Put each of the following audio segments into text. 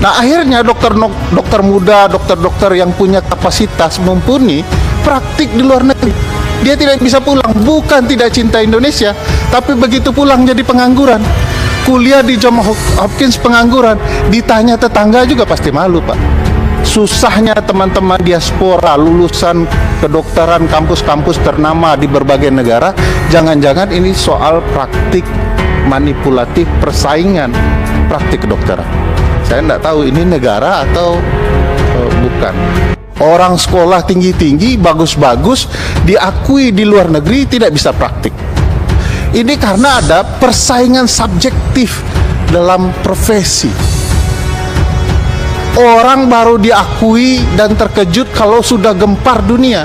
Nah akhirnya dokter muda, dokter-dokter yang punya kapasitas mumpuni praktik di luar negeri. Dia tidak bisa pulang, bukan tidak cinta Indonesia, tapi begitu pulang jadi pengangguran. Kuliah di Johns Hopkins pengangguran, ditanya tetangga juga pasti malu, Pak. Susahnya teman-teman diaspora lulusan kedokteran kampus-kampus ternama di berbagai negara, jangan-jangan ini soal praktik manipulatif persaingan praktik kedokteran. Saya tidak tahu ini negara atau bukan. Orang sekolah tinggi-tinggi, bagus-bagus, diakui di luar negeri tidak bisa praktik. Ini karena ada persaingan subjektif dalam profesi. Orang baru diakui dan terkejut kalau sudah gempar dunia.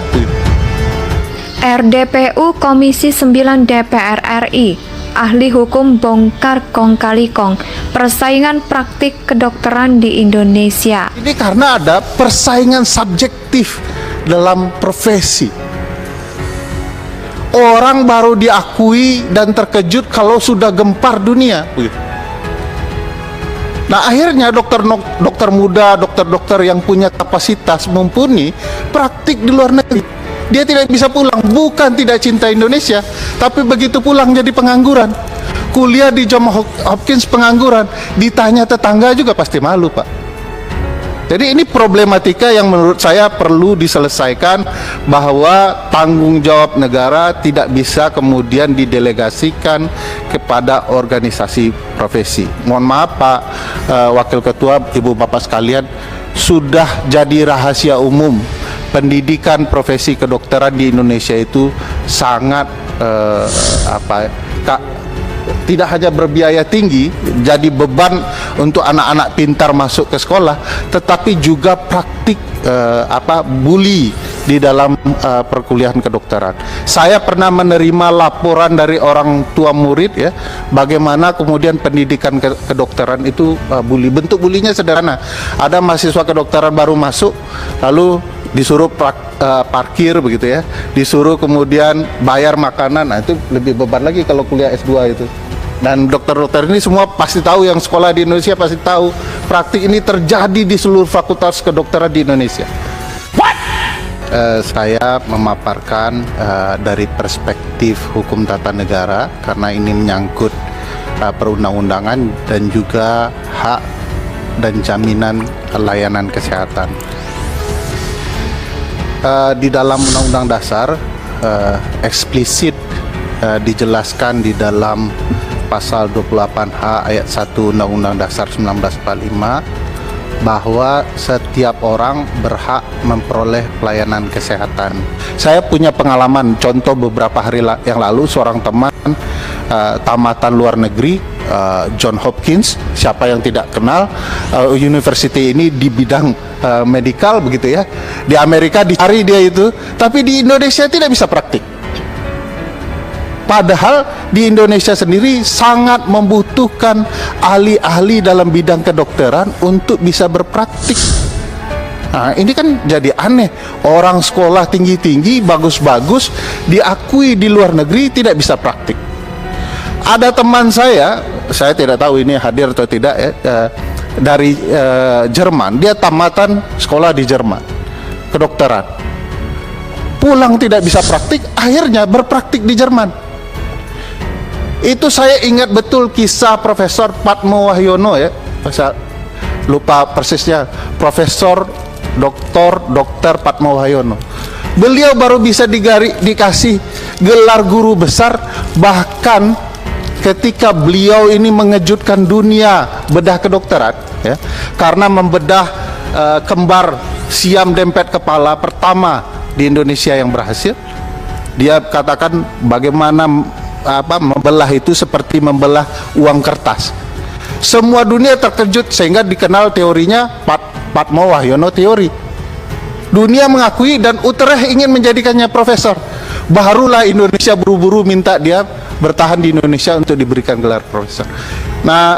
RDPU Komisi 9 DPR RI, ahli hukum bongkar kong kali kong persaingan praktik kedokteran di Indonesia. Ini karena ada persaingan subjektif dalam profesi. Orang baru diakui dan terkejut kalau sudah gempar dunia. Nah akhirnya dokter muda, dokter-dokter yang punya kapasitas mumpuni praktik di luar negeri. Dia tidak bisa pulang, bukan tidak cinta Indonesia, tapi begitu pulang jadi pengangguran. Kuliah di Johns Hopkins pengangguran, ditanya tetangga juga pasti malu, Pak. Jadi ini problematika yang menurut saya perlu diselesaikan, bahwa tanggung jawab negara tidak bisa kemudian didelegasikan kepada organisasi profesi. Mohon maaf Pak Wakil Ketua, Ibu Bapak sekalian, sudah jadi rahasia umum pendidikan profesi kedokteran di Indonesia itu sangat tidak hanya berbiaya tinggi, jadi beban untuk anak-anak pintar masuk ke sekolah, tetapi juga praktik bully di dalam perkuliahan kedokteran. Saya pernah menerima laporan dari orang tua murid ya, bagaimana kemudian pendidikan kedokteran itu bully. Bentuk bulinya sederhana. Ada mahasiswa kedokteran baru masuk, lalu disuruh parkir begitu ya, disuruh kemudian bayar makanan. Nah itu lebih beban lagi kalau kuliah S2 itu. Dan dokter-dokter ini semua pasti tahu, yang sekolah di Indonesia pasti tahu, praktik ini terjadi di seluruh fakultas kedokteran di Indonesia. Saya memaparkan dari perspektif hukum tata negara karena ini menyangkut perundang-undangan dan juga hak dan jaminan layanan kesehatan. Di dalam Undang-Undang Dasar eksplisit dijelaskan di dalam pasal 28H ayat 1 Undang-Undang Dasar 1945 bahwa setiap orang berhak memperoleh pelayanan kesehatan. Saya punya pengalaman, contoh beberapa hari yang lalu seorang teman tamatan luar negeri, Johns Hopkins, siapa yang tidak kenal, university ini di bidang medikal begitu ya. Di Amerika dicari dia itu, tapi di Indonesia tidak bisa praktik. Padahal di Indonesia sendiri sangat membutuhkan ahli-ahli dalam bidang kedokteran untuk bisa berpraktik. Nah, ini kan jadi aneh. Orang sekolah tinggi-tinggi, bagus-bagus, diakui di luar negeri tidak bisa praktik. Ada teman saya tidak tahu ini hadir atau tidak ya, dari Jerman. Dia tamatan sekolah di Jerman, kedokteran. Pulang tidak bisa praktik, akhirnya berpraktik di Jerman. Itu saya ingat betul kisah Profesor Patmo Wahyono ya, saya lupa persisnya, Profesor Dr. Patmo Wahyono. Beliau baru bisa dikasih gelar guru besar, bahkan ketika beliau ini mengejutkan dunia bedah kedokteran ya, karena membedah kembar siam dempet kepala pertama di Indonesia yang berhasil. Dia katakan bagaimana membelah itu seperti membelah uang kertas. Semua dunia terkejut sehingga dikenal teorinya Patmo Wahyono teori. Dunia mengakui dan Utrecht ingin menjadikannya profesor. Barulah Indonesia buru-buru minta dia bertahan di Indonesia untuk diberikan gelar profesor. Nah,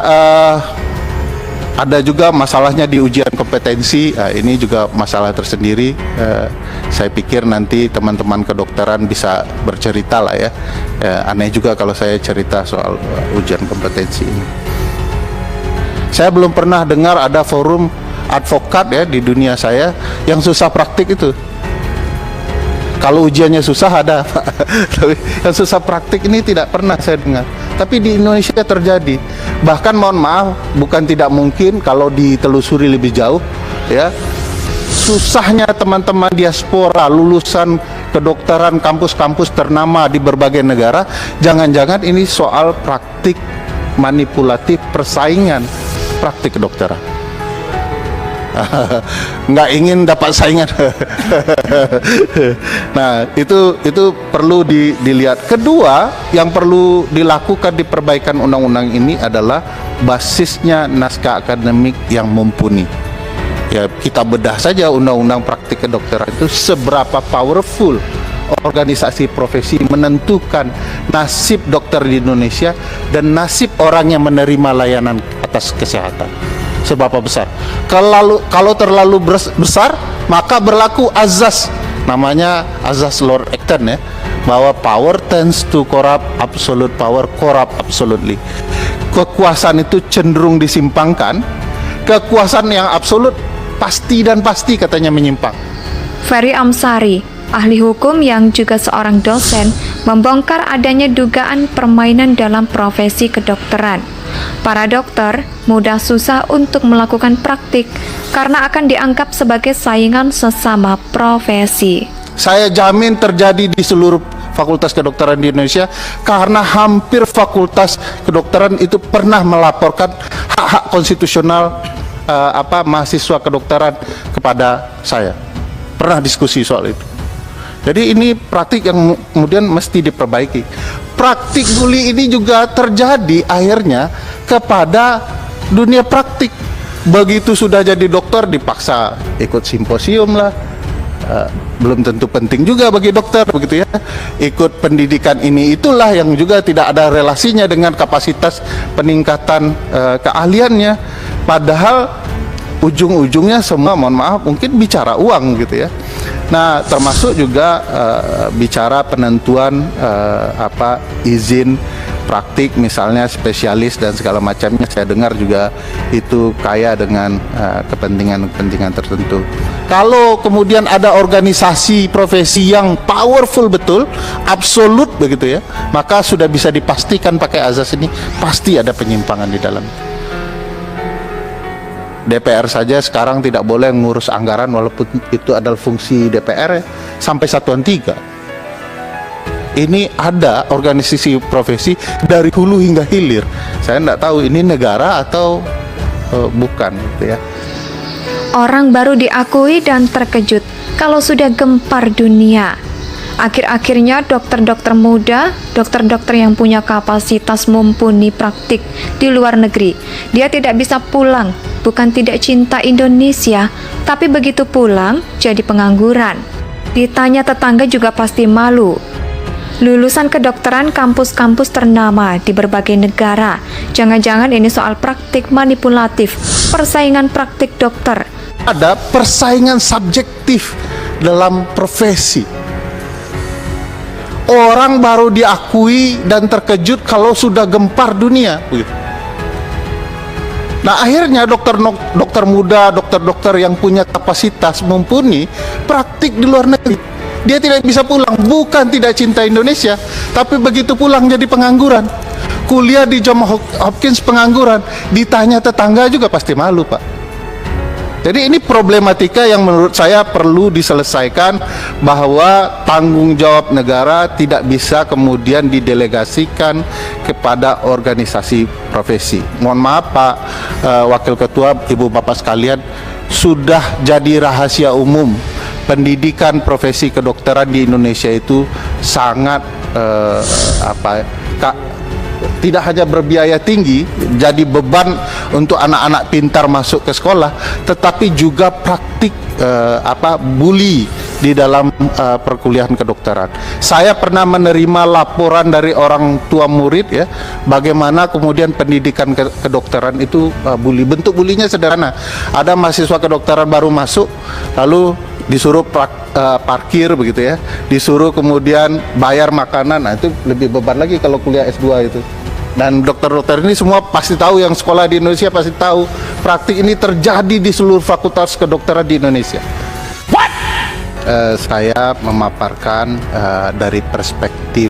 ada juga masalahnya di ujian kompetensi. Ini juga masalah tersendiri. Saya pikir nanti teman-teman kedokteran bisa bercerita lah ya. Aneh juga kalau saya cerita soal ujian kompetensi ini. Saya belum pernah dengar ada forum advokat ya di dunia saya yang susah praktik itu. Kalau ujiannya susah ada, tapi yang susah praktik ini tidak pernah saya dengar. Tapi di Indonesia terjadi. Bahkan mohon maaf, bukan tidak mungkin kalau ditelusuri lebih jauh, ya. Susahnya teman-teman diaspora lulusan kedokteran kampus-kampus ternama di berbagai negara, jangan-jangan ini soal praktik manipulatif persaingan praktik kedokteran. Nggak ingin dapat saingan. Nah, itu perlu dilihat. Kedua, yang perlu dilakukan di perbaikan undang-undang ini adalah basisnya naskah akademik yang mumpuni. Ya, kita bedah saja undang-undang praktik kedokteran itu seberapa powerful organisasi profesi menentukan nasib dokter di Indonesia dan nasib orang yang menerima layanan atas kesehatan. Seberapa besar. Kalau terlalu besar, maka berlaku azas, namanya azas Lord Acton ya, bahwa power tends to corrupt, absolute power corrupt absolutely. Kekuasaan itu cenderung disimpangkan, kekuasaan yang absolut pasti dan pasti katanya menyimpang. Ferry Amsari, ahli hukum yang juga seorang dosen, membongkar adanya dugaan permainan dalam profesi kedokteran. Para dokter mudah susah untuk melakukan praktik karena akan dianggap sebagai saingan sesama profesi. Saya jamin terjadi di seluruh fakultas kedokteran di Indonesia, karena hampir fakultas kedokteran itu pernah melaporkan hak-hak konstitusional mahasiswa kedokteran kepada saya. Pernah diskusi soal itu. Jadi ini praktik yang kemudian mesti diperbaiki. Praktik bully ini juga terjadi akhirnya kepada dunia praktik. Begitu sudah jadi dokter dipaksa ikut simposium lah. Belum tentu penting juga bagi dokter begitu ya. Ikut pendidikan ini itulah yang juga tidak ada relasinya dengan kapasitas peningkatan keahliannya. Padahal ujung-ujungnya semua mohon maaf mungkin bicara uang gitu ya. Nah, termasuk juga bicara penentuan izin praktik misalnya spesialis dan segala macamnya, saya dengar juga itu kaya dengan kepentingan-kepentingan tertentu. Kalau kemudian ada organisasi profesi yang powerful betul, absolut begitu ya, maka sudah bisa dipastikan pakai azas ini pasti ada penyimpangan di dalam. DPR saja sekarang tidak boleh ngurus anggaran walaupun itu adalah fungsi DPR ya, sampai satuan 3. Ini ada organisasi profesi dari hulu hingga hilir. Saya tidak tahu ini negara atau bukan gitu ya. Orang baru diakui dan terkejut kalau sudah gempar dunia. Akhir-akhirnya dokter-dokter muda, dokter-dokter yang punya kapasitas mumpuni praktik di luar negeri, dia tidak bisa pulang, bukan tidak cinta Indonesia, tapi begitu pulang jadi pengangguran. Ditanya tetangga juga pasti malu. Lulusan kedokteran kampus-kampus ternama di berbagai negara. Jangan-jangan ini soal praktik manipulatif, persaingan praktik dokter. Ada persaingan subjektif dalam profesi. Orang baru diakui dan terkejut kalau sudah gempar dunia. Nah, akhirnya dokter muda, dokter-dokter yang punya kapasitas mumpuni praktik di luar negeri. Dia tidak bisa pulang, bukan tidak cinta Indonesia, tapi begitu pulang jadi pengangguran. Kuliah di Johns Hopkins pengangguran, ditanya tetangga juga pasti malu, Pak. Jadi ini problematika yang menurut saya perlu diselesaikan, bahwa tanggung jawab negara tidak bisa kemudian didelegasikan kepada organisasi profesi. Mohon maaf Pak Wakil Ketua, Ibu Bapak sekalian, sudah jadi rahasia umum pendidikan profesi kedokteran di Indonesia itu sangat tidak hanya berbiaya tinggi, jadi beban untuk anak-anak pintar masuk ke sekolah, tetapi juga praktik bully di dalam perkuliahan kedokteran. Saya pernah menerima laporan dari orang tua murid ya, bagaimana kemudian pendidikan kedokteran itu bully. Bentuk bulinya sederhana. Ada mahasiswa kedokteran baru masuk, lalu disuruh parkir begitu ya, disuruh kemudian bayar makanan. Nah, itu lebih beban lagi kalau kuliah S2 itu. Dan dokter-dokter ini semua pasti tahu, yang sekolah di Indonesia pasti tahu, praktik ini terjadi di seluruh fakultas kedokteran di Indonesia. Saya memaparkan dari perspektif